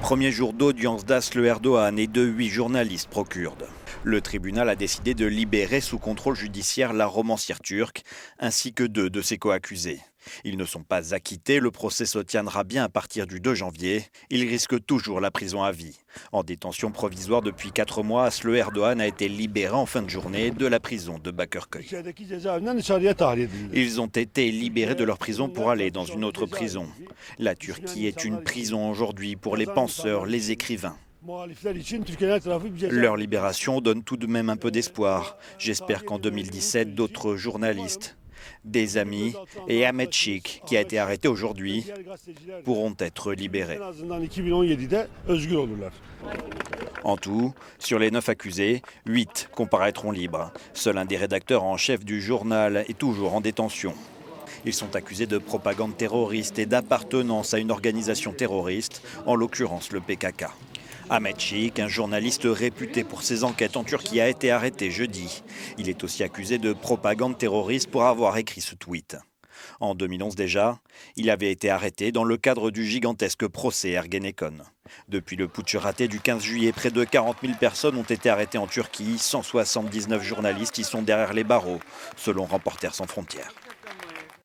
Premier jour d'audience d'Aslı Erdoğan et de 8 journalistes pro-kurdes. Le tribunal a décidé de libérer sous contrôle judiciaire la romancière turque ainsi que 2 de ses co-accusés. Ils ne sont pas acquittés, le procès se tiendra bien à partir du 2 janvier. Ils risquent toujours la prison à vie. En détention provisoire depuis 4 mois, Aslı Erdoğan a été libéré en fin de journée de la prison de Bakırköy. Ils ont été libérés de leur prison pour aller dans une autre prison. La Turquie est une prison aujourd'hui pour les penseurs, les écrivains. Leur libération donne tout de même un peu d'espoir. J'espère qu'en 2017, d'autres journalistes, des amis et Ahmet Şik, qui a été arrêté aujourd'hui, pourront être libérés. En tout, sur les 9 accusés, 8 comparaîtront libres. Seul un des rédacteurs en chef du journal est toujours en détention. Ils sont accusés de propagande terroriste et d'appartenance à une organisation terroriste, en l'occurrence le PKK. Ahmet Şik, un journaliste réputé pour ses enquêtes en Turquie, a été arrêté jeudi. Il est aussi accusé de propagande terroriste pour avoir écrit ce tweet. En 2011 déjà, il avait été arrêté dans le cadre du gigantesque procès Ergenekon. Depuis le putsch raté du 15 juillet, près de 40 000 personnes ont été arrêtées en Turquie. 179 journalistes y sont derrière les barreaux, selon Reporters sans frontières.